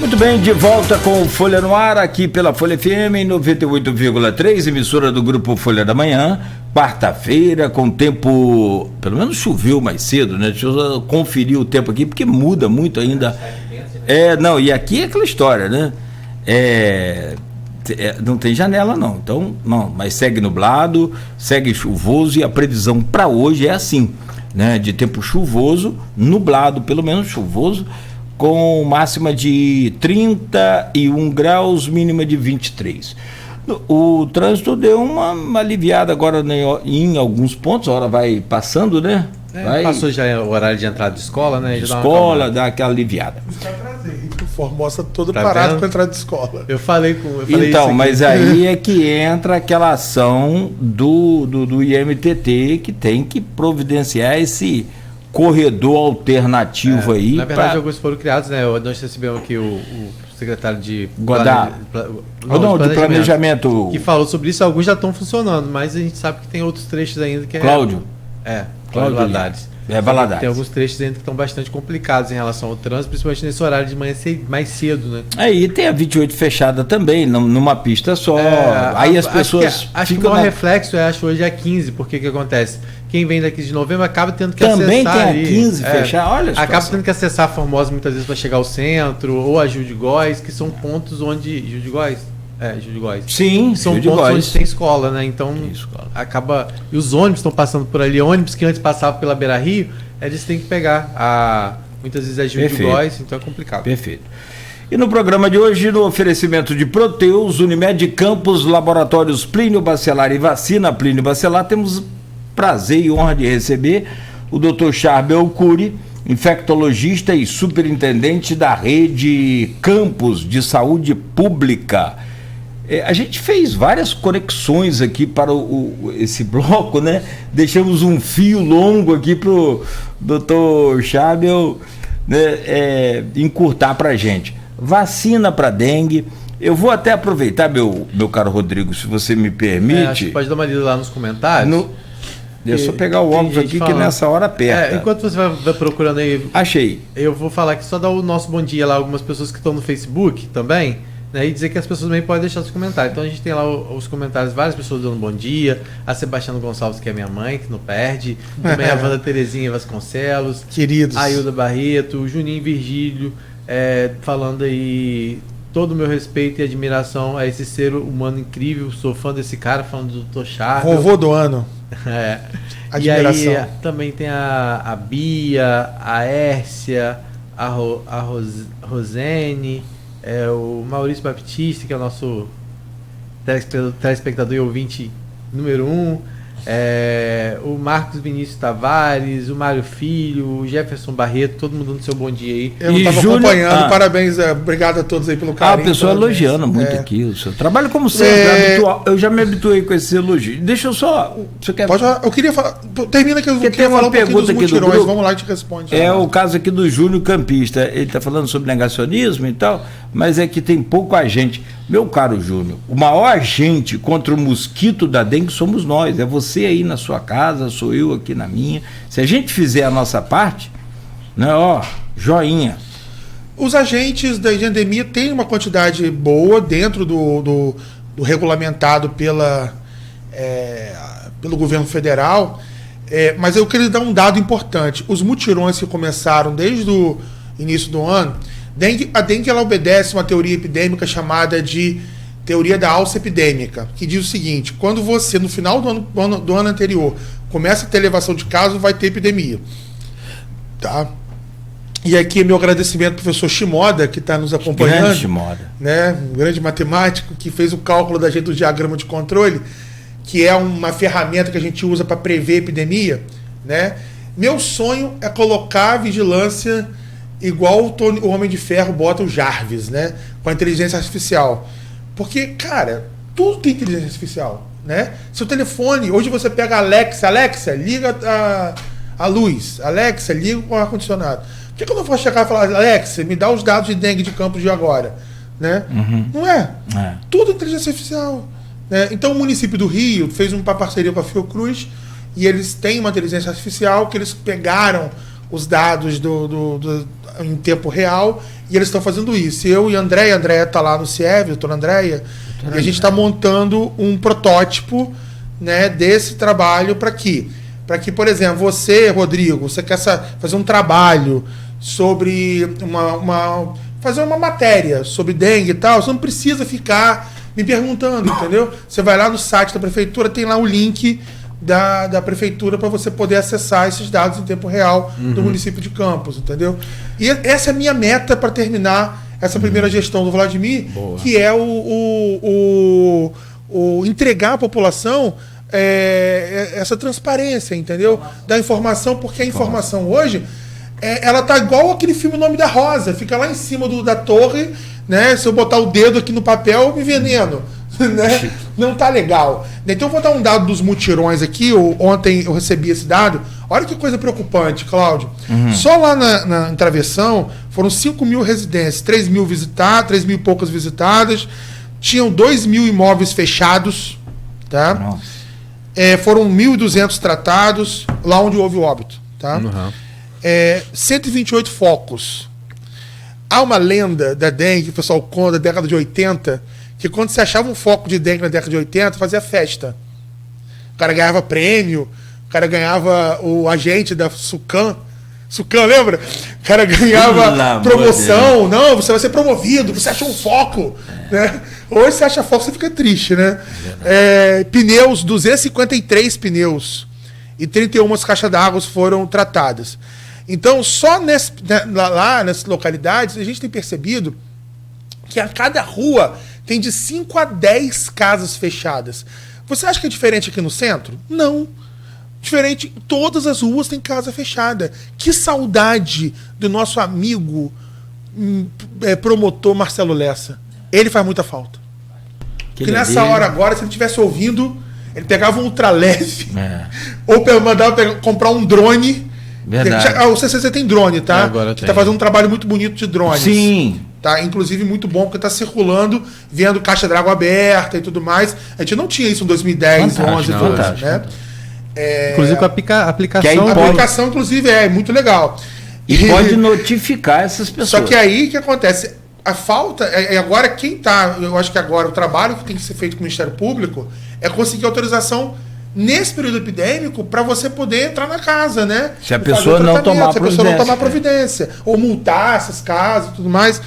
Muito bem, de volta com o Folha no Ar, aqui pela Folha FM 98,3, emissora do Grupo Folha da Manhã, quarta-feira, com tempo, pelo menos choveu mais cedo, né? Deixa eu conferir o tempo aqui, porque muda muito ainda. Não, e aqui é aquela história, né? Não tem janela não, então, não, mas segue nublado, segue chuvoso e a previsão para hoje é assim, né? De tempo chuvoso, nublado, pelo menos chuvoso, com máxima de 31 graus, mínima de 23. O trânsito deu uma aliviada agora em alguns pontos, a hora vai passando, né? Passou já o horário de entrada de escola, né? Escola, dá aquela aliviada. Está Formosa todo parado para entrar de escola. Eu falei então, mas aí é que entra aquela ação do IMTT, que tem que providenciar esse corredor alternativo aí. Na verdade, alguns foram criados, né? Nós recebemos aqui o secretário de planejamento, que falou sobre isso. Alguns já estão funcionando, mas a gente sabe que tem outros trechos ainda que Cláudio Valadares. Valadares. Tem alguns trechos ainda que estão bastante complicados em relação ao trânsito, principalmente nesse horário de manhã mais cedo, né? Aí tem a 28 fechada também, numa pista só. Aí as pessoas acho que o maior reflexo hoje é a 15, porque o que acontece? Quem vem daqui de novembro acaba tendo que também acessar. Também tem a 15 fechada, olha. Acaba tendo que acessar a Formosa muitas vezes para chegar ao centro, ou a Gil de Góis, que são pontos onde. Gil de Góis? Gil de Góis. Sim, são pontos onde tem escola, né? Então acaba. E os ônibus estão passando por ali. Ônibus que antes passavam pela Beira Rio, eles têm que pegar muitas vezes a Gil de Góis, então é complicado. Perfeito. E no programa de hoje, no oferecimento de Proteus, Unimed Campos, Laboratórios Plínio Bacelar e Vacina Plínio Bacelar, temos prazer e honra de receber o Dr. Charbel Cury, infectologista e superintendente da rede Campos de Saúde Pública. A gente fez várias conexões aqui para esse bloco, né? Deixamos um fio longo aqui para o Dr. Charbel, né, encurtar para a gente. Vacina para dengue. Eu vou até aproveitar, meu caro Rodrigo, se você me permite. Acho que pode dar uma lida lá nos comentários. Deixa eu só pegar o óculos aqui falando, que nessa hora aperta. Enquanto você vai procurando aí. Achei. Eu vou falar aqui, só dar o nosso bom dia lá, algumas pessoas que estão no Facebook também, né, e dizer que as pessoas também podem deixar os comentários. Então a gente tem lá os comentários, várias pessoas dando bom dia. A Sebastiana Gonçalves, que é minha mãe, que não perde. Também a Wanda Terezinha Vasconcelos. Queridos. A Hilda Barreto, o Juninho Virgílio, falando aí todo o meu respeito e admiração a esse ser humano incrível. Sou fã desse cara, falando do Dr. Charbel. Vovô do ano. Admiração. E aí também tem a Bia, a Hércia, a Rosene, o Maurício Baptista, que é o nosso telespectador e ouvinte número 1, o Marcos Vinícius Tavares, o Mário Filho, o Jefferson Barreto, todo mundo dando seu bom dia aí. Eu estava acompanhando, parabéns, obrigado a todos aí pelo carinho. A pessoa elogiando muito aqui o seu trabalho, como sempre, eu já me habituei com esse elogio. Deixa eu só... Você quer... eu queria falar, termina que eu queria falar um pouquinho dos mutirões, vamos lá e te responde. O caso aqui do Júnior Campista, ele está falando sobre negacionismo e tal, mas é que tem pouco agente. Meu caro Júnior, o maior agente contra o mosquito da dengue somos nós, é você aí na sua casa, sou eu aqui na minha. Se a gente fizer a nossa parte, né, joinha. Os agentes da endemia têm uma quantidade boa dentro do regulamentado pelo governo federal, mas eu queria dar um dado importante. Os mutirões que começaram desde o início do ano, a dengue ela obedece uma teoria epidêmica chamada de teoria da alça epidêmica, que diz o seguinte: quando você, no final do ano anterior, começa a ter elevação de casos, vai ter epidemia. Tá? E aqui meu agradecimento ao professor Shimoda, que está nos acompanhando. Grande Shimoda. Né? Um grande matemático, que fez o cálculo da gente do diagrama de controle, que é uma ferramenta que a gente usa para prever epidemia. Né? Meu sonho é colocar a vigilância igual o Homem de Ferro bota o Jarvis, né? Com a inteligência artificial. Porque, cara, tudo tem inteligência artificial, né? Seu telefone, hoje você pega a Alexa, liga a luz, Alexa, liga o ar-condicionado. Por que eu não posso chegar e falar, Alexa, me dá os dados de dengue de Campos de agora? Né? Não é? Tudo inteligência artificial. Né? Então o município do Rio fez uma parceria com a Fiocruz e eles têm uma inteligência artificial que eles pegaram os dados em tempo real, e eles estão fazendo isso. Eu e a Andréia está lá no CIEV, doutora Andréia, e a gente está montando um protótipo, né, desse trabalho para que, por exemplo, você, Rodrigo, você quer fazer um trabalho sobre fazer uma matéria sobre dengue e tal, você não precisa ficar me perguntando, entendeu? Você vai lá no site da prefeitura, tem lá o link da prefeitura para você poder acessar esses dados em tempo real do município de Campos, entendeu? E essa é a minha meta para terminar essa primeira gestão do Vladimir, que é o entregar à população essa transparência, entendeu? Da informação, porque a informação hoje ela tá igual aquele filme O Nome da Rosa, fica lá em cima da torre, né? Se eu botar o dedo aqui no papel, eu me enveneno. Né? Não tá legal. Então eu vou dar um dado dos mutirões aqui. Ontem eu recebi esse dado. Olha que coisa preocupante, Cláudio. Só lá na Travessão foram 5 mil residências, 3 mil visitadas, 3 mil e poucas visitadas. Tinham 2 mil imóveis fechados, tá? Foram 1.200 tratados lá onde houve o óbito, tá? 128 focos. Há uma lenda da dengue que o pessoal conta da década de 80, que quando você achava um foco de dengue na década de 80, fazia festa. O cara ganhava prêmio, o cara ganhava o agente da Sucam. Sucam, lembra? O cara ganhava promoção. Não, você vai ser promovido, você achou um foco. Né? Hoje você acha foco, você fica triste, né? Pneus, 253 pneus e 31 caixas d'água foram tratadas. Então, só lá nessas localidades, a gente tem percebido que a cada rua tem de 5 a 10 casas fechadas. Você acha que é diferente aqui no centro? Não. Diferente, todas as ruas têm casa fechada. Que saudade do nosso amigo promotor Marcelo Lessa. Ele faz muita falta. Porque nessa hora agora, se ele estivesse ouvindo, ele pegava um ultraleve ou mandava comprar um drone. Verdade. O CCZ tem drone, tá? Agora que tá fazendo um trabalho muito bonito de drones. Sim. Tá? Inclusive muito bom, porque tá circulando, vendo caixa d'água aberta e tudo mais. A gente não tinha isso em 2010, 11, 12, né? Inclusive com a aplicação. A aplicação, inclusive, é muito legal. E pode notificar essas pessoas. Só que aí o que acontece? A falta, agora quem tá, eu acho que agora o trabalho que tem que ser feito com o Ministério Público é conseguir autorização nesse período epidêmico para você poder entrar na casa, né? Se a pessoa não tomar providência. Ou multar essas casas e tudo mais.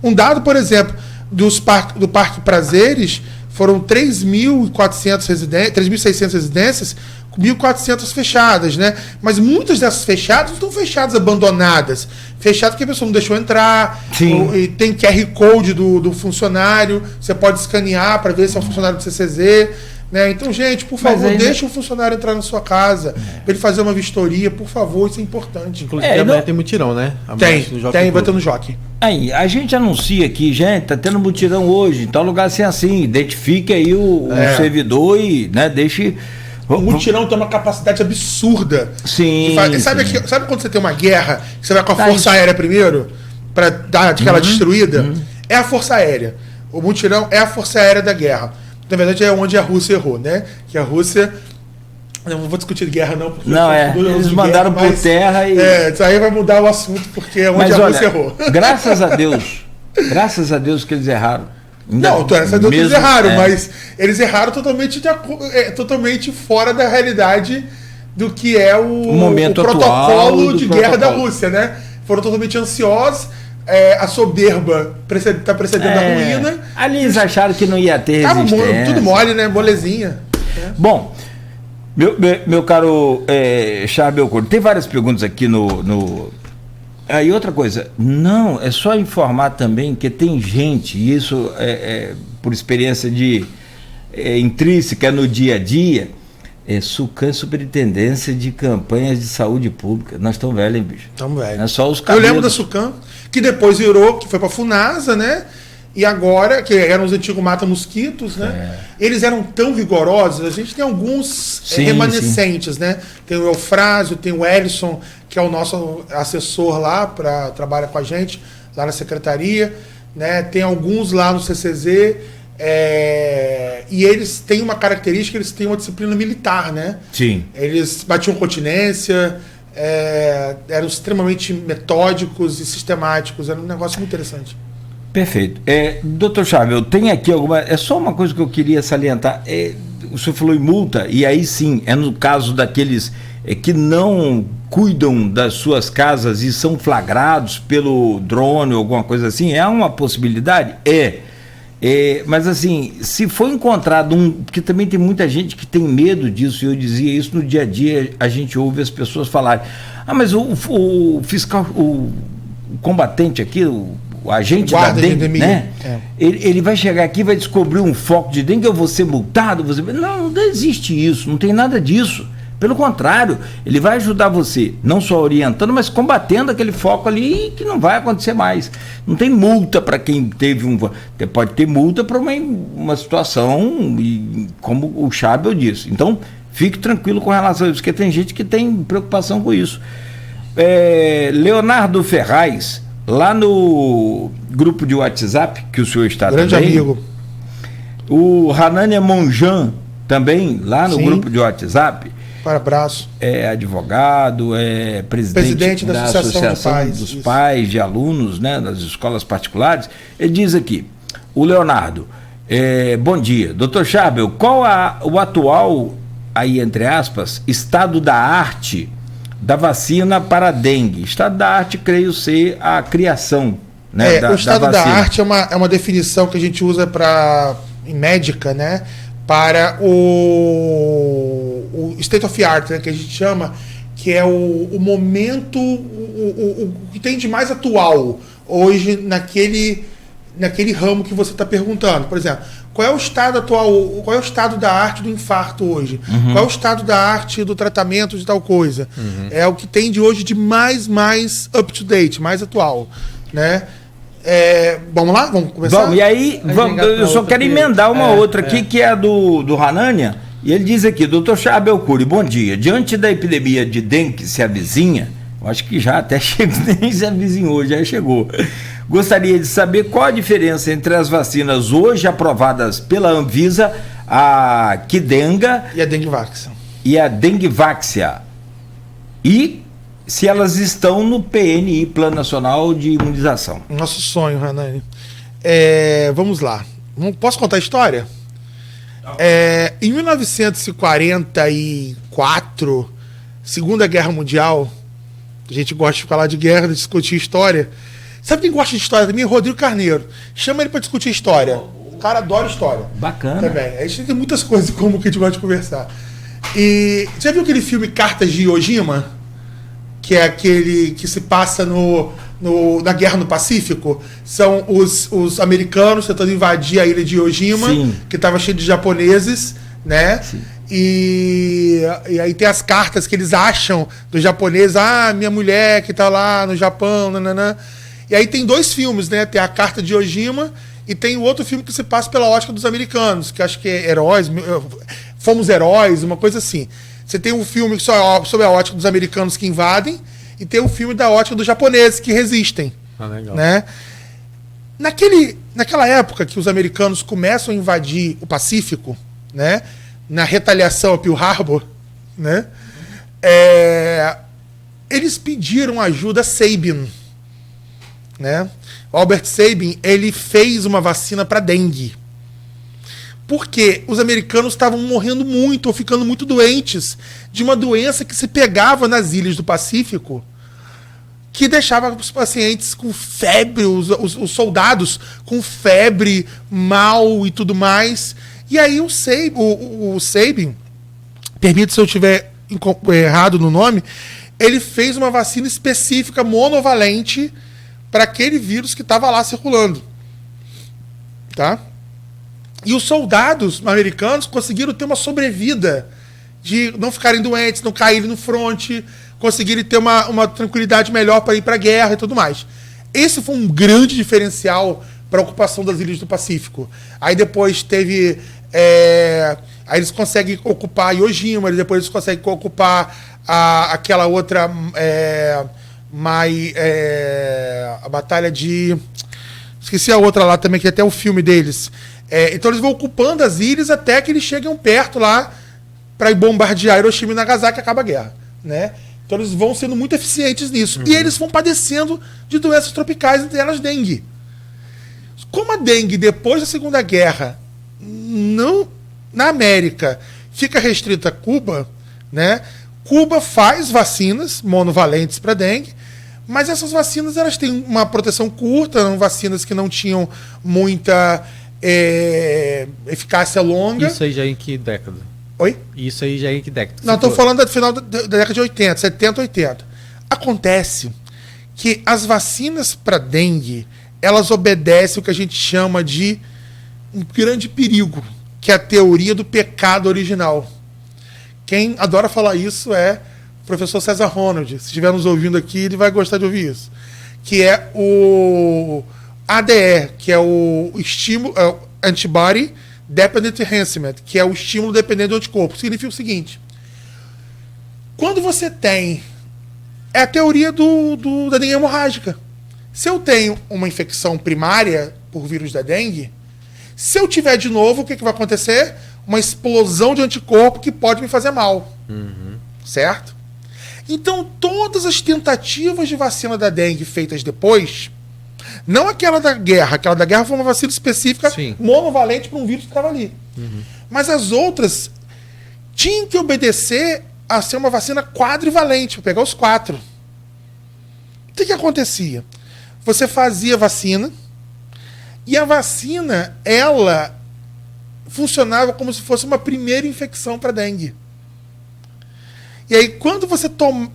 Um dado, por exemplo, do Parque Prazeres, foram 3.400 residências, 3.600 residências, 1.400 fechadas, né? Mas muitas dessas fechadas não estão fechadas, abandonadas. Fechadas porque a pessoa não deixou entrar. E tem QR Code do funcionário, você pode escanear para ver se é um funcionário do CCZ. Né? Então, gente, por favor, deixa o funcionário entrar na sua casa, para ele fazer uma vistoria, por favor, isso é importante. Inclusive, amanhã tem mutirão, né? Vai ter no Jockey. Aí, a gente anuncia aqui, gente, tá tendo mutirão hoje, em tal lugar assim, identifique aí o servidor e, né, deixe... O mutirão tem uma capacidade absurda. Sim. Sabe quando você tem uma guerra, que você vai com a Força Aérea primeiro, para dar aquela destruída? É a Força Aérea. O mutirão é a Força Aérea da guerra. Na verdade, é onde a Rússia errou, né? Que a Rússia... Não vou discutir de guerra, não. Porque eles mandaram por terra e... isso aí vai mudar o assunto, porque é onde a Rússia errou. Graças a Deus que eles erraram. Graças a Deus que eles erraram, mas eles erraram totalmente fora da realidade do que é o protocolo de guerra da Rússia, né? Foram totalmente ansiosos. A soberba está precedendo a ruína. Ali eles acharam que não ia ter resistência. Tudo mole, né? Molezinha. Bom, meu caro Charbel Corto, tem várias perguntas aqui no... E outra coisa, não, é só informar também que tem gente, e isso por experiência intrínseca no dia a dia, Sucam, Superintendência de Campanhas de Saúde Pública. Nós estamos velhos, hein, bicho? Estamos velhos. É só os cabelos. Eu lembro da Sucam, que depois que foi para a Funasa, né? E agora, que eram os antigos mata-mosquitos, né? Eles eram tão rigorosos, a gente tem alguns remanescentes, né? Tem o Eufrásio, tem o Ellison, que é o nosso assessor lá, trabalha com a gente, lá na secretaria, né? Tem alguns lá no CCZ, e eles têm uma característica, eles têm uma disciplina militar, né? Sim. Eles batiam continência, eram extremamente metódicos e sistemáticos. Era um negócio muito interessante. Perfeito. Doutor Chávez, eu tenho aqui alguma... É só uma coisa que eu queria salientar. O senhor falou em multa, e aí sim, é no caso daqueles que não cuidam das suas casas e são flagrados pelo drone ou alguma coisa assim, é uma possibilidade? Mas assim, se for encontrado porque também tem muita gente que tem medo disso, e eu dizia isso no dia a dia, a gente ouve as pessoas falarem, mas o fiscal, o combatente aqui, o agente da dengue, né? Ele vai chegar aqui, vai descobrir um foco de dengue, eu vou ser multado, não existe isso, não tem nada disso. Pelo contrário, ele vai ajudar você, não só orientando, mas combatendo aquele foco ali que não vai acontecer mais. Não tem multa para quem teve pode ter multa para uma situação, como o Chávez disse. Então, fique tranquilo com relação a isso, porque tem gente que tem preocupação com isso. Leonardo Ferraz, lá no grupo de WhatsApp, que o senhor está grande também. Amigo. O Hanania Monjan, também, lá no Sim. grupo de WhatsApp. Abraço. É advogado, é presidente da Associação dos Pais de Alunos, né, das escolas particulares. Ele diz aqui, o Leonardo, bom dia. Doutor Charbel, qual o atual, aí entre aspas, estado da arte da vacina para a dengue? Estado da arte, creio ser a criação, né, o estado da arte é uma definição que a gente usa em médica, né? Para o state of art, né, que a gente chama, que é o momento, o que tem de mais atual hoje naquele ramo que você está perguntando. Por exemplo, qual é o estado atual, qual é o estado da arte do infarto hoje? Uhum. Qual é o estado da arte do tratamento de tal coisa? Uhum. É o que tem de hoje de mais up to date, mais atual, né? Vamos lá? Vamos começar? Vamos, e aí, eu só quero emendar uma outra aqui, que é a do Hanania, e ele diz aqui, doutor Charbel Cury, bom dia. Diante da epidemia de dengue que se avizinha, eu acho que já até chegou, nem se avizinhou, já chegou. Gostaria de saber qual a diferença entre as vacinas hoje aprovadas pela Anvisa, a Qdenga e a Dengvax. E a Dengvaxia. E se elas estão no PNI, Plano Nacional de Imunização. Nosso sonho, Hanani. Vamos lá. Posso contar a história? Em 1944, Segunda Guerra Mundial, a gente gosta de falar de guerra, de discutir história. Sabe quem gosta de história também? Rodrigo Carneiro. Chama ele para discutir história. O cara adora história. Bacana. Também. A gente tem muitas coisas como que a gente gosta de conversar. E já viu aquele filme Cartas de Iwo Jima? Que é aquele que se passa na Guerra no Pacífico. São os americanos tentando invadir a ilha de Iwo Jima, sim, que estava cheio de japoneses, né? Sim. E aí tem as cartas que eles acham dos japoneses, minha mulher que está lá no Japão, nananã. E aí tem dois filmes, né? Tem a Carta de Iwo Jima e tem o outro filme que se passa pela ótica dos americanos, que acho que é Heróis, Fomos Heróis, uma coisa assim. Você tem um filme sobre a ótica dos americanos que invadem e tem um filme da ótica dos japoneses que resistem. Legal. Né? Naquela época que os americanos começam a invadir o Pacífico, né? Na retaliação a Pearl Harbor, né? Eles pediram ajuda a Sabin. Né? O Albert Sabin, ele fez uma vacina para dengue. Porque os americanos estavam morrendo muito ou ficando muito doentes de uma doença que se pegava nas ilhas do Pacífico, que deixava os pacientes com febre, os soldados com febre, mal e tudo mais. E aí o Sabin, permite se eu estiver errado no nome, ele fez uma vacina específica monovalente para aquele vírus que estava lá circulando. Tá? E os soldados americanos conseguiram ter uma sobrevida de não ficarem doentes, não caírem no fronte, conseguirem ter uma tranquilidade melhor para ir para a guerra e tudo mais. Esse foi um grande diferencial para a ocupação das ilhas do Pacífico. Aí depois teve... aí eles conseguem ocupar Iwo Jima, depois eles conseguem ocupar aquela outra... a batalha de... Esqueci a outra lá também, que é até o filme deles. Então eles vão ocupando as ilhas até que eles chegam perto lá para bombardear Hiroshima e Nagasaki e acaba a guerra. Né? Então eles vão sendo muito eficientes nisso. E eles vão padecendo de doenças tropicais, entre elas dengue. Como a dengue, depois da Segunda Guerra, na América, fica restrita a Cuba, né? Cuba faz vacinas monovalentes para dengue, mas essas vacinas elas têm uma proteção curta, eram vacinas que não tinham muita eficácia longa. Isso aí já é em que década? Oi? Isso aí já é em que década? Não, estou falando do final da década de 80, 70, 80. Acontece que as vacinas para dengue, elas obedecem o que a gente chama de um grande perigo, que é a teoria do pecado original. Quem adora falar isso é o professor César Ronald. Se estiver nos ouvindo aqui, ele vai gostar de ouvir isso. Que é o ADE, que é o estímulo, Antibody Dependent Enhancement, que é o estímulo dependente do anticorpo. Significa o seguinte: quando você tem... É a teoria da dengue hemorrágica. Se eu tenho uma infecção primária por vírus da dengue, se eu tiver de novo, o que vai acontecer? Uma explosão de anticorpo que pode me fazer mal. Certo? Então, todas as tentativas de vacina da dengue feitas depois, não aquela da guerra foi uma vacina específica, Sim, monovalente para um vírus que estava ali. Mas as outras tinham que obedecer a ser uma vacina quadrivalente, para pegar os 4. O que acontecia? Você fazia vacina, e a vacina, ela funcionava como se fosse uma primeira infecção para dengue. E aí, quando você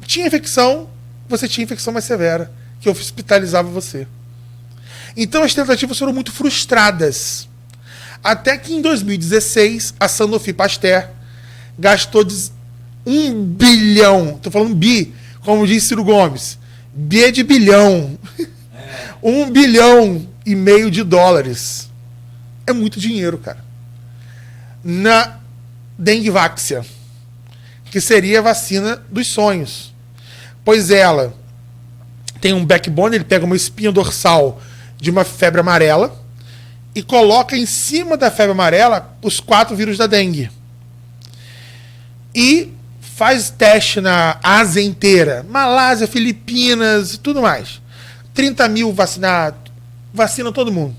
tinha infecção, você tinha infecção mais severa, que hospitalizava você. Então, as tentativas foram muito frustradas. Até que, em 2016, a Sanofi Pasteur gastou 1 bilhão, estou falando bi, como diz Ciro Gomes, bi é de bilhão, 1,5 bilhão de dólares. É muito dinheiro, cara. Na Dengvaxia, que seria a vacina dos sonhos. Pois ela tem um backbone, ele pega uma espinha dorsal de uma febre amarela e coloca em cima da febre amarela os 4 vírus da dengue. E faz teste na Ásia inteira, Malásia, Filipinas e tudo mais. 30 mil vacinados, vacina todo mundo.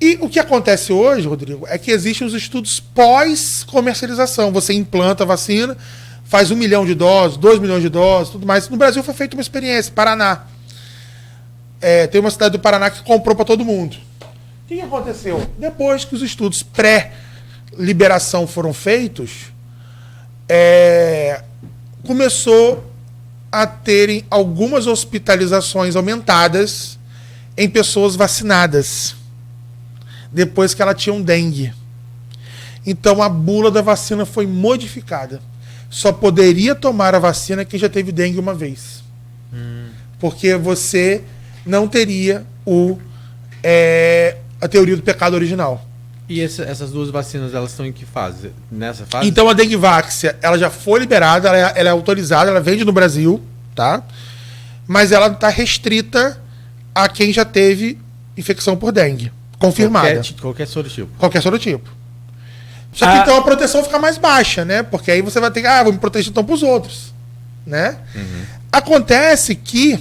E o que acontece hoje, Rodrigo, é que existem os estudos pós-comercialização. Você implanta a vacina, faz 1 milhão de doses, 2 milhões de doses, tudo mais. No Brasil foi feita uma experiência, Paraná. Tem uma cidade do Paraná que comprou para todo mundo. O que aconteceu? Depois que os estudos pré-liberação foram feitos, começou a terem algumas hospitalizações aumentadas em pessoas vacinadas, depois que ela tinha um dengue. Então a bula da vacina foi modificada. Só poderia tomar a vacina quem já teve dengue uma vez. Porque você não teria a teoria do pecado original. E essas 2 vacinas, elas estão em que fase? Nessa fase? Então a Dengvaxia, ela já foi liberada, ela é autorizada, ela vende no Brasil, tá? Mas ela está restrita a quem já teve infecção por dengue, confirmada. Qualquer sorotipo. Qualquer sorotipo. Só que então a proteção fica mais baixa, né? Porque aí você vai ter que, vou me proteger então pros outros, né? Acontece que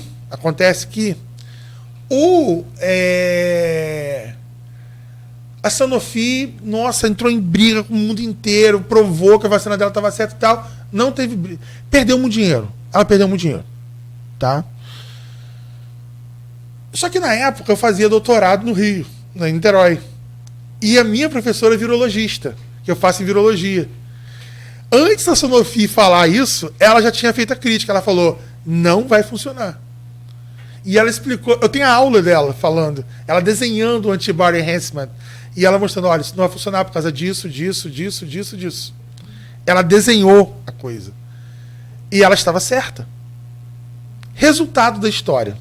a Sanofi, entrou em briga com o mundo inteiro, provou que a vacina dela estava certa e tal, não teve briga. Perdeu muito dinheiro. Ela perdeu muito dinheiro, tá? Só que na época eu fazia doutorado no Rio, em Niterói. E a minha professora é virologista, que eu faço em virologia. Antes da Sanofi falar isso, ela já tinha feito a crítica. Ela falou, não vai funcionar. E ela explicou, eu tenho a aula dela falando, ela desenhando o antibody enhancement, e ela mostrando, olha, isso não vai funcionar por causa disso. Ela desenhou a coisa. E ela estava certa. Resultado da história.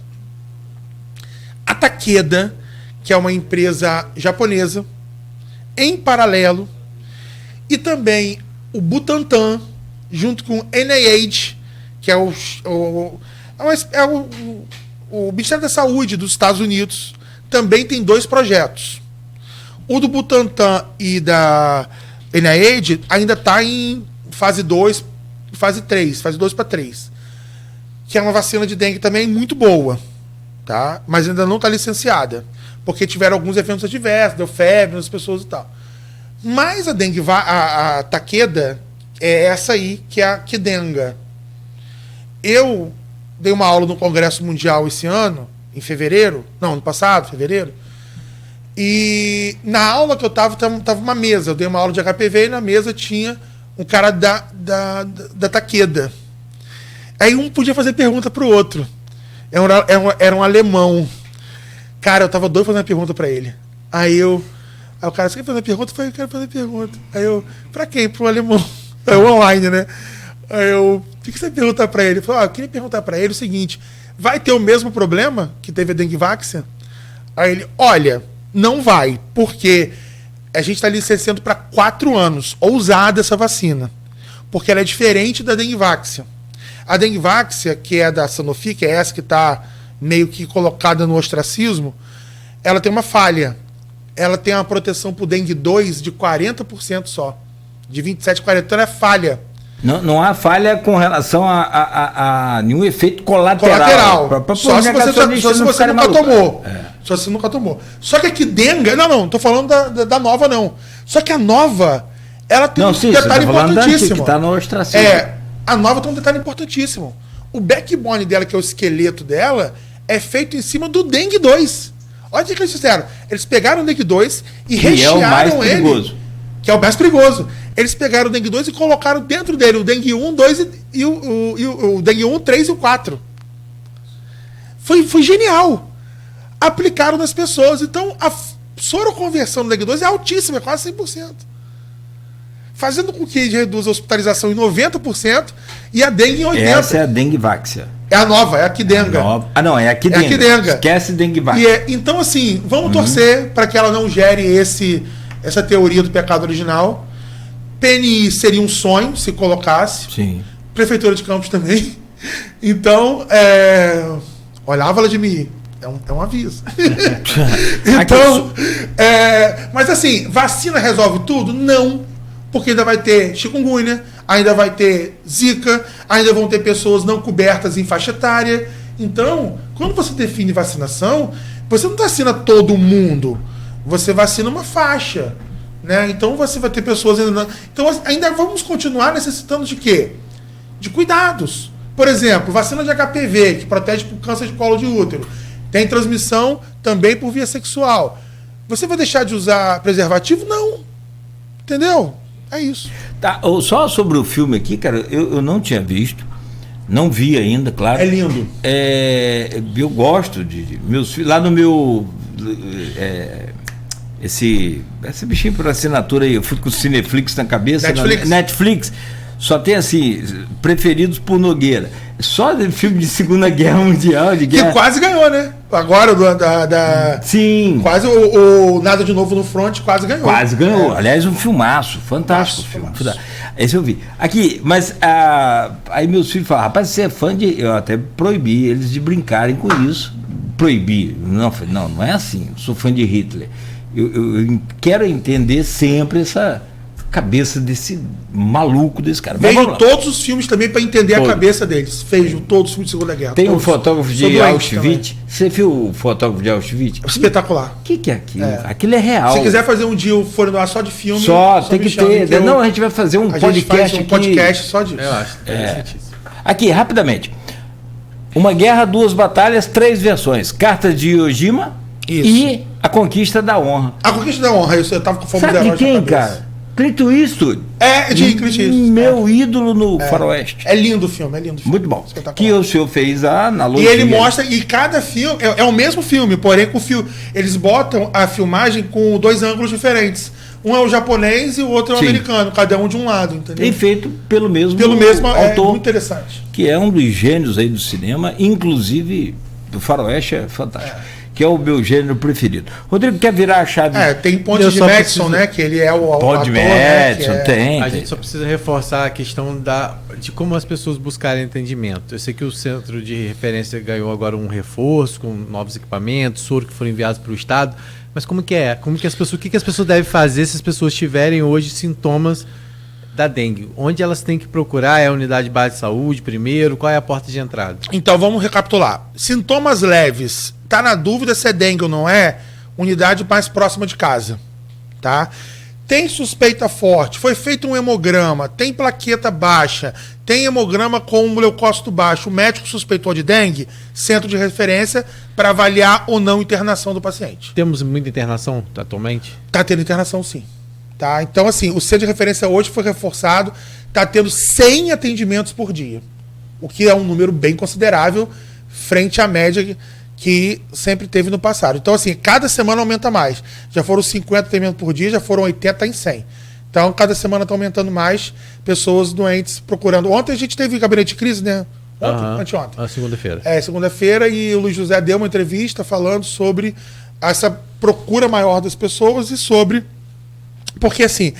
A Takeda, que é uma empresa japonesa, em paralelo, e também o Butantan, junto com o NIH, que é o Ministério da Saúde dos Estados Unidos, também tem 2 projetos. O do Butantan e da NIH ainda está em fase 2, fase 3, fase 2 para 3. Que é uma vacina de dengue também muito boa, tá? Mas ainda não está licenciada. Porque tiveram alguns eventos adversos, deu febre nas pessoas e tal. Mas a dengue, a Takeda, é essa aí, que é a Qdenga. Eu dei uma aula no Congresso Mundial esse ano, em fevereiro, não, ano passado, fevereiro, e na aula que eu tava uma mesa, eu dei uma aula de HPV e na mesa tinha um cara da Takeda. Aí um podia fazer pergunta pro outro. Era um alemão. Cara, eu tava doido fazendo uma pergunta pra ele. Aí o cara, você quer fazer pergunta? Eu falei, eu quero fazer pergunta. Aí eu, pra quem? Pro alemão. É online, né? Aí eu, o que você perguntar pra ele? Eu falei, eu queria perguntar pra ele o seguinte, vai ter o mesmo problema que teve a Dengvax? Aí ele, olha, não vai, porque a gente está licenciando para 4 anos, ousada essa vacina, porque ela é diferente da Dengvax. A Dengvax, que é da Sanofi, que é essa que está meio que colocada no ostracismo, ela tem uma falha. Ela tem uma proteção para o Dengue 2 de 40% só. De 27% a 40%. Então ela é falha. Não há falha com relação a nenhum efeito colateral. Só se você nunca tomou. Só se você nunca tomou. Só que a Qdenga... Não tô falando da nova, não. Só que a nova, ela tem detalhe importantíssimo. Que tá no ostracismo. A nova tem um detalhe importantíssimo. O backbone dela, que é o esqueleto dela, é feito em cima do Dengue 2. Olha o que eles fizeram. Eles pegaram o Dengue 2 e rechearam ele. Que é o mais perigoso. Eles pegaram o Dengue 2 e colocaram dentro dele o Dengue 1, 2 e o Dengue 1, 3 e o 4. Foi genial. Aplicaram nas pessoas. Então, a soroconversão do Dengue 2 é altíssima, é quase 100%. Fazendo com que reduza a hospitalização em 90% e a dengue em 80%. Essa é a Dengvaxia. É a nova, é a Qdenga. Não, é a Qdenga. É a Qdenga. Esquece Dengvax. Então, assim, vamos torcer para que ela não gere essa teoria do pecado original. PNI seria um sonho se colocasse. Sim. Prefeitura de Campos também. Então, olha, Vladimir, é um aviso. Então, mas assim, vacina resolve tudo? Não. Porque ainda vai ter chikungunya, ainda vai ter zika, ainda vão ter pessoas não cobertas em faixa etária. Então, quando você define vacinação, você não vacina todo mundo, você vacina uma faixa, né? Então você vai ter pessoas ainda... Então ainda vamos continuar necessitando de quê? De cuidados. Por exemplo, vacina de HPV, que protege por câncer de colo de útero, tem transmissão também por via sexual. Você vai deixar de usar preservativo? Não. Entendeu? É isso. Tá, só sobre o filme aqui, cara, eu não tinha visto, não vi ainda, claro. É lindo. Eu gosto de meus filhos, lá no meu esse bichinho por assinatura aí, eu fui com o Cineflix na cabeça. Netflix só tem assim, preferidos por Nogueira. Só de filme de Segunda Guerra Mundial, de guerra. Que quase ganhou, né? Agora Sim. Quase o Nada de Novo no Front quase ganhou. Quase ganhou. Aliás, um filmaço, fantástico filme. Esse eu vi. Aqui, mas aí meus filhos falaram, rapaz, você é fã de... Eu até proibi eles de brincarem com isso. Proibi. Não é assim. Eu sou fã de Hitler. Eu quero entender sempre essa cabeça desse maluco desse cara. Vejo todos os filmes também para entender a cabeça deles. Vejo todos os filmes de Segunda Guerra. Tem um fotógrafo de Auschwitz. Você viu o fotógrafo de Auschwitz? Espetacular. O que é aquilo? Aquilo é real. Se quiser fazer um dia o Fora no Ar só de filme... Só tem que ter. Não, a gente vai fazer um podcast. Podcast só disso. Eu acho. Aqui, rapidamente. Uma Guerra, Duas Batalhas, 3 versões. Carta de Iwo Jima e A Conquista da Honra. A Conquista da Honra. Eu tava com fome de herói. Sabe de quem, cara? Clint Eastwood. De Clint Eastwood. Meu ídolo no faroeste. É lindo o filme, Muito bom. Que o senhor fez a analogia. E ele mostra, e cada filme é o mesmo filme, porém com eles botam a filmagem com 2 ângulos diferentes. Um é o japonês e o outro é o americano, cada um de um lado, entendeu? E feito pelo mesmo autor. É muito interessante. Que é um dos gênios aí do cinema, inclusive do faroeste, é fantástico. Que é o meu gênero preferido. Rodrigo, quer virar a chave? Tem Ponte de Madison, né? Que ele é o Ponte de Madison, né, tem. A gente só precisa reforçar a questão de como as pessoas buscarem entendimento. Eu sei que o Centro de Referência ganhou agora um reforço com novos equipamentos, soro que foram enviados para o Estado. Mas como que é? O que as pessoas devem fazer se as pessoas tiverem hoje sintomas da dengue, onde elas têm que procurar? É a unidade base de saúde primeiro? Qual é a porta de entrada? Então vamos recapitular. Sintomas leves, tá na dúvida se é dengue ou não é, unidade mais próxima de casa, tá? Tem suspeita forte, foi feito um hemograma, tem plaqueta baixa, tem hemograma com leucócito baixo, o médico suspeitou de dengue, centro de referência para avaliar ou não internação do paciente. Temos muita internação atualmente? Tá tendo internação, sim. Tá? Então, assim, o centro de referência hoje foi reforçado, tá tendo 100 atendimentos por dia, o que é um número bem considerável frente à média que sempre teve no passado. Então, assim, cada semana aumenta mais. Já foram 50 atendimentos por dia, já foram 80 em 100. Então, cada semana está aumentando mais pessoas doentes procurando. Ontem a gente teve gabinete de crise, né? Anteontem. A segunda-feira. Segunda-feira, e o Luiz José deu uma entrevista falando sobre essa procura maior das pessoas e sobre... Porque, assim,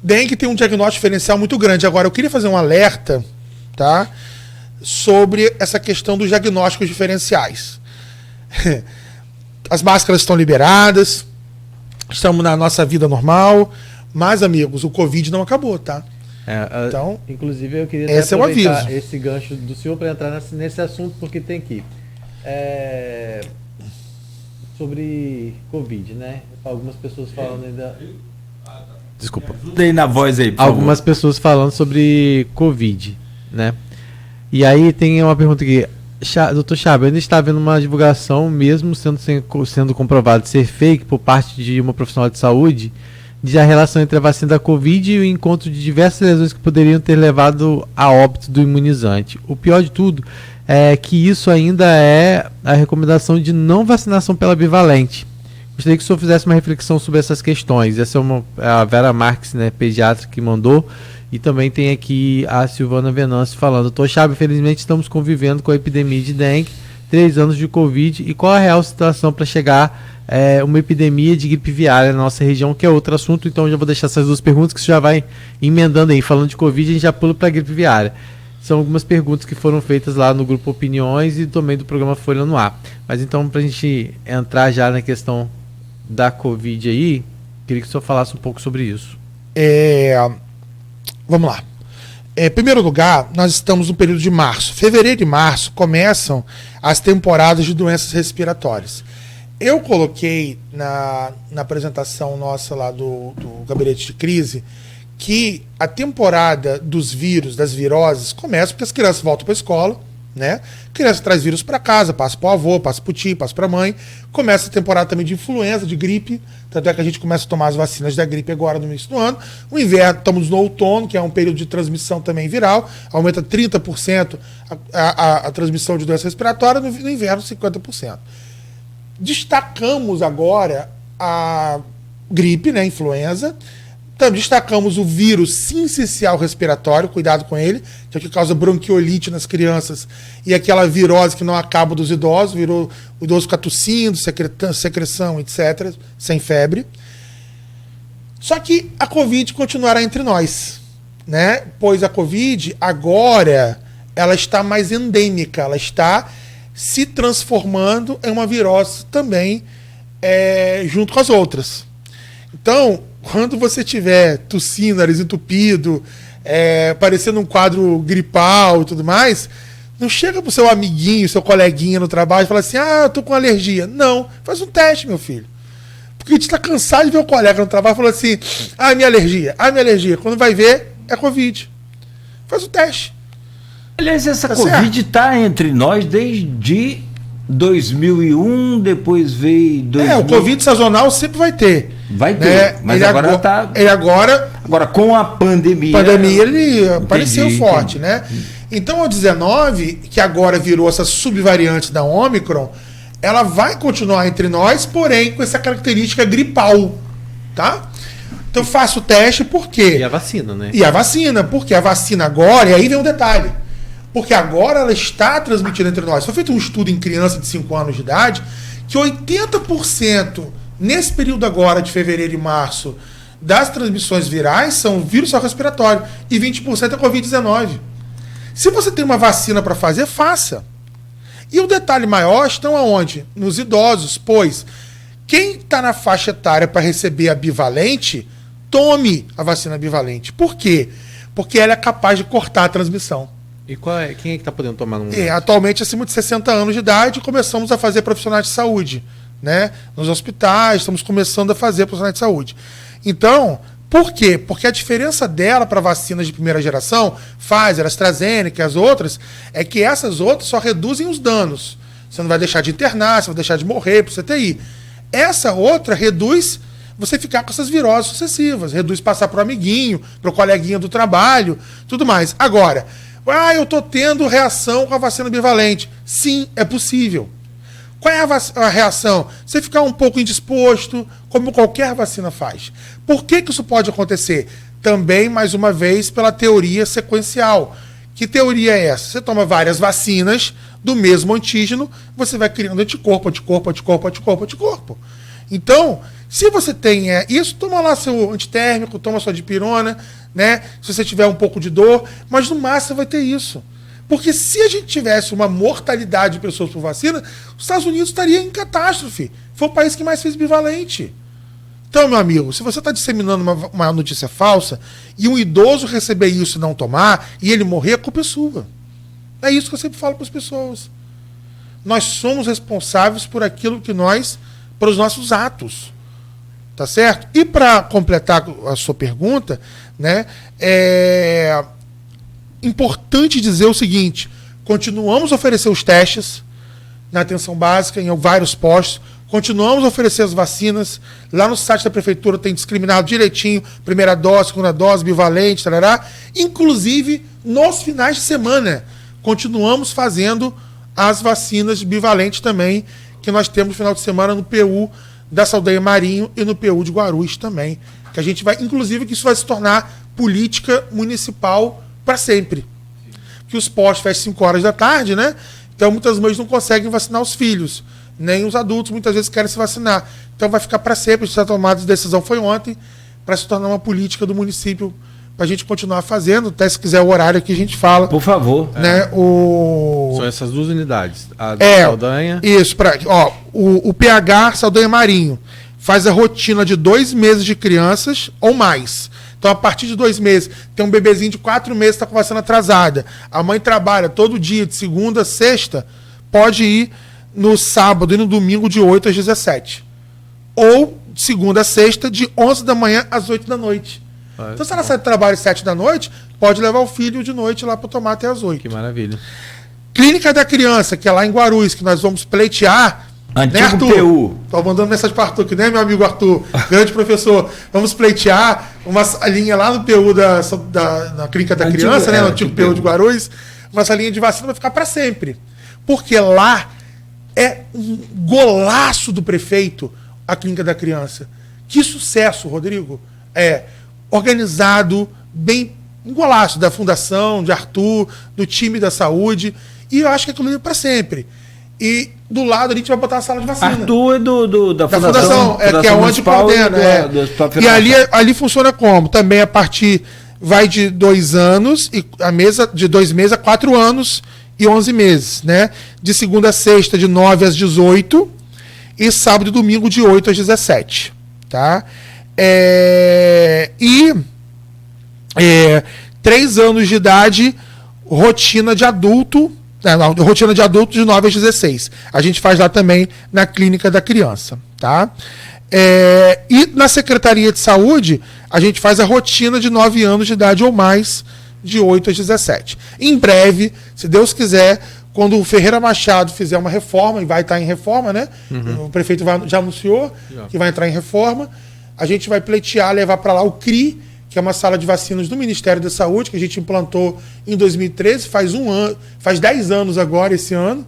dengue tem um diagnóstico diferencial muito grande. Agora, eu queria fazer um alerta, tá? Sobre essa questão dos diagnósticos diferenciais. As máscaras estão liberadas, estamos na nossa vida normal, mas, amigos, o Covid não acabou, tá? Então, inclusive, eu queria esse aproveitar é o aviso. esse gancho do senhor para entrar nesse assunto, porque tem aqui sobre Covid, né? Algumas pessoas falando ainda... Desculpa. Dei na voz aí, por Algumas favor. pessoas falando sobre Covid, né? E aí tem uma pergunta aqui. Doutor Chaba, ainda está havendo uma divulgação, mesmo sendo comprovado ser fake por parte de uma profissional de saúde, de a relação entre a vacina da Covid e o encontro de diversas lesões que poderiam ter levado a óbito do imunizante. O pior de tudo é que isso ainda é a recomendação de não vacinação pela bivalente. Gostaria que o senhor fizesse uma reflexão sobre essas questões. Essa é a Vera Marques, né, pediatra, que mandou. E também tem aqui a Silvana Venâncio falando: doutor Chaba, infelizmente estamos convivendo com a epidemia de dengue, 3 anos de Covid, e qual a real situação para chegar uma epidemia de gripe aviária na nossa região, que é outro assunto. Então eu já vou deixar essas duas perguntas que você já vai emendando aí. Falando de Covid, a gente já pula para a gripe aviária. São algumas perguntas que foram feitas lá no grupo Opiniões e também do programa Folha no Ar. Mas então, para a gente entrar já na questão da Covid aí, queria que o senhor falasse um pouco sobre isso. Vamos lá. Em primeiro lugar, nós estamos no período de março. Fevereiro e março começam as temporadas de doenças respiratórias. Eu coloquei na apresentação nossa lá do gabinete de crise que a temporada dos vírus, das viroses, começa porque as crianças voltam para a escola, né? A criança traz vírus para casa, passa para o avô, passa para o tio, passa para a mãe. Começa a temporada também de influenza, de gripe. Tanto é que a gente começa a tomar as vacinas da gripe agora no início do ano. O inverno, estamos no outono, que é um período de transmissão também viral. Aumenta 30% a transmissão de doença respiratória, no inverno 50%. Destacamos agora a gripe, né, influenza. Também destacamos o vírus sincicial respiratório, cuidado com ele, que é o que causa bronquiolite nas crianças, e aquela virose que não acaba dos idosos, virou o idoso fica tossindo, secreção, etc., sem febre. Só que a Covid continuará entre nós, né? Pois a Covid, agora, ela está mais endêmica, ela está se transformando em uma virose também junto com as outras. Então, quando você tiver tossindo, nariz entupido, parecendo um quadro gripal e tudo mais, não chega pro seu amiguinho, seu coleguinha no trabalho e fala assim: ah, eu tô com alergia. Não, faz um teste, meu filho. Porque a gente tá cansado de ver o colega no trabalho falando assim: ah, minha alergia. Quando vai ver, é Covid. Faz o teste. Aliás, essa Covid tá entre nós desde 2001, depois veio 2000. O Covid sazonal sempre vai ter. Vai ter, mas ele agora tá... Agora, com a pandemia... ele apareceu forte, né? Então, o 19, que agora virou essa subvariante da Ômicron, ela vai continuar entre nós, porém com essa característica gripal, tá? Então, faça o teste, por quê? E a vacina, né? E a vacina, porque a vacina agora, e aí vem um detalhe, porque agora ela está transmitindo entre nós. Foi feito um estudo em criança de 5 anos de idade, que 80%, nesse período agora de fevereiro e março, das transmissões virais são vírus respiratório e 20% é Covid-19. Se você tem uma vacina para fazer, faça. E o detalhe maior estão aonde? Nos idosos, pois quem está na faixa etária para receber a bivalente, tome a vacina bivalente. Por quê? porque ela é capaz de cortar a transmissão. E quem é que está podendo tomar no mundo? Atualmente, acima de 60 anos de idade, começamos a fazer profissionais de saúde, né? Nos hospitais, estamos começando a fazer profissionais de saúde. Então, por quê? Porque a diferença dela para vacinas de primeira geração, Pfizer, AstraZeneca e as outras, é que essas outras só reduzem os danos. Você não vai deixar de internar, você vai deixar de morrer para o CTI. Essa outra reduz você ficar com essas viroses sucessivas, reduz passar para o amiguinho, para o coleguinha do trabalho, tudo mais. Agora, eu estou tendo reação com a vacina bivalente. Sim, é possível. Qual é a reação? Você ficar um pouco indisposto, como qualquer vacina faz. Por que isso pode acontecer? Também, mais uma vez, pela teoria sequencial. Que teoria é essa? Você toma várias vacinas do mesmo antígeno, você vai criando anticorpo, anticorpo, anticorpo, anticorpo, anticorpo. Então, se você tem isso, toma lá seu antitérmico, toma sua dipirona, né? Se você tiver um pouco de dor, mas no máximo vai ter isso. Porque se a gente tivesse uma mortalidade de pessoas por vacina, os Estados Unidos estaria em catástrofe. Foi o país que mais fez bivalente. Então, meu amigo, se você está disseminando uma notícia falsa e um idoso receber isso e não tomar, e ele morrer, a culpa é sua. É isso que eu sempre falo para as pessoas. Nós somos responsáveis por aquilo que pelos nossos atos. Tá certo? E para completar a sua pergunta, né, é importante dizer o seguinte: continuamos a oferecer os testes na atenção básica, em vários postos, continuamos a oferecer as vacinas. Lá no site da prefeitura tem discriminado direitinho, primeira dose, segunda dose, bivalente, tarará. Inclusive, nos finais de semana, continuamos fazendo as vacinas bivalentes também, que nós temos no final de semana no PU da Saldanha Marinho e no PU de Guarulhos também. Que a gente vai, inclusive, que isso vai se tornar política municipal para sempre. Que os postos fecham 5 horas da tarde, né? Então muitas mães não conseguem vacinar os filhos, nem os adultos muitas vezes querem se vacinar. Então vai ficar para sempre. A gente está tomando a decisão, foi ontem, para se tornar uma política do município, para a gente continuar fazendo. Até se quiser o horário aqui a gente fala. Por favor. Né? São essas duas unidades. A Saldanha. Isso, o PH Saldanha Marinho faz a rotina de 2 meses de crianças ou mais. Então, a partir de 2 meses, tem um bebezinho de 4 meses que está com vacina atrasada. A mãe trabalha todo dia, de segunda a sexta, pode ir no sábado e no domingo de 8 às 17. Ou de segunda a sexta, de 11 da manhã às 8 da noite. Então, se ela sai do trabalho às 7 da noite, pode levar o filho de noite lá para tomar até às 8. Que maravilha. Clínica da Criança, que é lá em Guarulhos, que nós vamos pleitear. Antigo, né, Arthur? PU. Estou mandando mensagem para Arthur, que nem meu amigo Arthur, grande professor. Vamos pleitear uma salinha lá no PU da Clínica da Criança, né, no antigo PU de Guarulhos. Uma salinha de vacina vai ficar para sempre. Porque lá é um golaço do prefeito, a Clínica da Criança. Que sucesso, Rodrigo. Organizado, bem, um golaço da fundação, de Arthur, do time da saúde. E eu acho que aquilo é para sempre. E do lado a gente vai botar a sala de vacina. Arthur é da Fundação, que é onde coordena. E ali funciona como? Também a partir, vai de 2 anos, e a mesa de 2 meses a 4 anos e 11 meses, né? De segunda a sexta, de 9 às 18, e sábado e domingo, de 8 às 17. Tá? 3 anos de idade, rotina de adulto. Rotina de adulto de 9 às 16. A gente faz lá também na Clínica da Criança. Tá? E na Secretaria de Saúde, a gente faz a rotina de 9 anos de idade ou mais, de 8 às 17. Em breve, se Deus quiser, quando o Ferreira Machado fizer uma reforma, e vai estar em reforma, né? Uhum. O prefeito já anunciou que vai entrar em reforma, a gente vai pleitear, levar para lá o CRI, que é uma sala de vacinas do Ministério da Saúde, que a gente implantou em 2013, faz 10 anos agora, esse ano.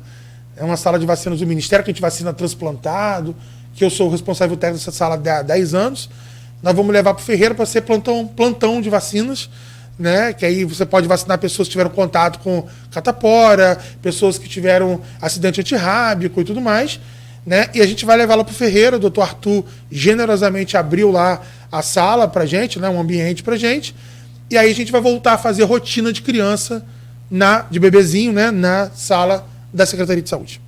É uma sala de vacinas do Ministério, que a gente vacina transplantado, que eu sou o responsável técnico dessa sala há 10 anos. Nós vamos levar para o Ferreira para ser plantão de vacinas, né? Que aí você pode vacinar pessoas que tiveram contato com catapora, pessoas que tiveram acidente antirrábico e tudo mais. Né? E a gente vai levar lá para o Ferreira. O doutor Arthur generosamente abriu lá a sala para gente, né? Um ambiente para gente. E aí a gente vai voltar a fazer rotina de criança, de bebezinho, né? Na sala da Secretaria de Saúde.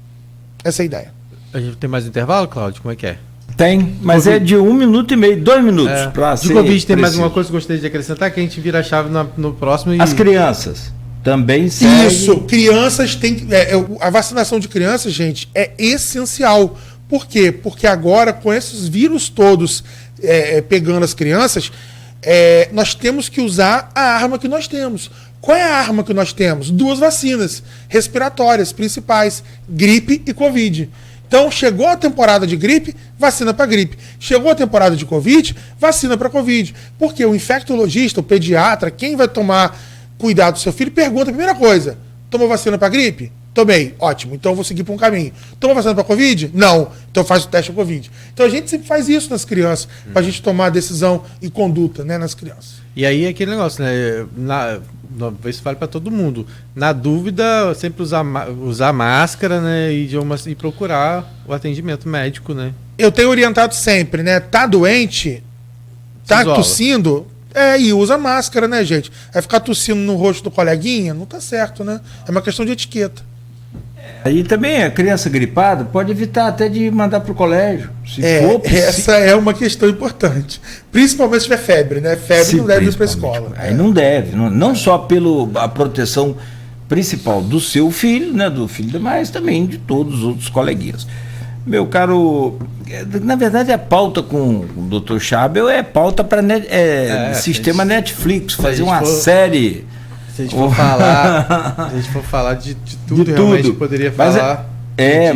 Essa é a ideia. A gente tem mais intervalo, Cláudio? Como é que é? Tem, mas Covid. é de 1 minuto e meio, 2 minutos para De ser Covid tem mais preciso. uma coisa que eu gostaria de acrescentar, que a gente vira a chave no próximo. As crianças também seguem. Isso, crianças têm. A vacinação de crianças, gente, é essencial. Por quê? Porque agora, com esses vírus todos pegando as crianças, nós temos que usar a arma que nós temos. Qual é a arma que nós temos? 2 vacinas respiratórias principais: gripe e Covid. Então, chegou a temporada de gripe, vacina para gripe. Chegou a temporada de Covid, vacina para Covid. Porque o infectologista, o pediatra, quem vai tomar cuidado do seu filho, pergunta a primeira coisa: tomou vacina para gripe? Tomei. Ótimo. Então eu vou seguir para um caminho. Tomou vacina para Covid? Não. Então faz o teste para Covid. Então a gente sempre faz isso nas crianças, para a gente tomar decisão e conduta, né, nas crianças. E aí aquele negócio, né? Isso vale para todo mundo. Na dúvida, sempre usar máscara, né? E procurar o atendimento médico, né? Eu tenho orientado sempre, né? Tá doente, tá isola. tossindo, e usa máscara, né, gente? Vai ficar tossindo no rosto do coleguinha? Não tá certo, né? É uma questão de etiqueta. Aí também a criança gripada pode evitar até de mandar para o colégio. Se for possível. Essa é uma questão importante. Principalmente se tiver febre, né? Febre não deve ir para a escola. Aí não deve, não só pela proteção principal do seu filho, né, do filho, mas também de todos os outros coleguinhas. Meu caro, na verdade a pauta com o Dr. Chabel é pauta para sistema Netflix, fazer uma série. Se a gente for falar de tudo, realmente poderia falar.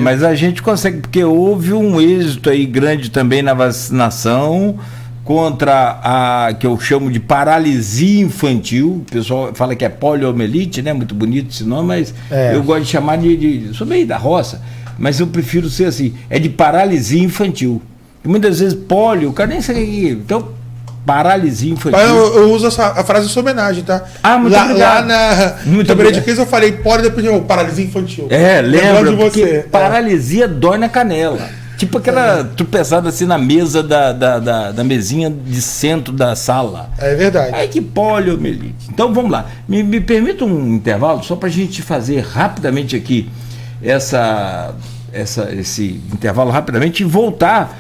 Mas a gente consegue, porque houve um êxito aí grande também na vacinação contra a que eu chamo de paralisia infantil. O pessoal fala que é poliomielite, né? Muito bonito esse nome, mas eu gosto de chamar sou meio da roça, mas eu prefiro ser assim, é de paralisia infantil. E muitas vezes polio, o cara nem sabe o que é. Então, paralisia infantil. Eu uso a frase em sua homenagem, tá? Muito obrigado. Lá na Beira de Cris eu falei depois de paralisia infantil. Lembra, de você. porque paralisia dói na canela. Tipo aquela tropeçada assim na mesa da mesinha de centro da sala. É verdade. Aí que poliomielite. Então vamos lá. Me permita um intervalo só para a gente fazer rapidamente aqui esse intervalo rapidamente e voltar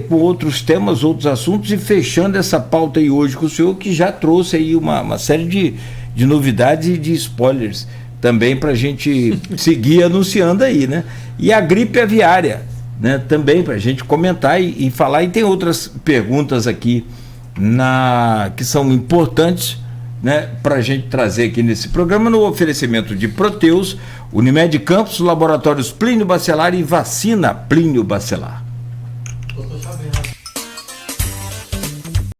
com outros temas, outros assuntos e fechando essa pauta aí hoje com o senhor, que já trouxe aí uma série de novidades e de spoilers também para a gente seguir anunciando aí, né? E a gripe aviária, né? Também para a gente comentar e falar, e tem outras perguntas aqui que são importantes, né, para a gente trazer aqui nesse programa, no oferecimento de Proteus, Unimed Campos, Laboratórios Plínio Bacelar e Vacina Plínio Bacelar.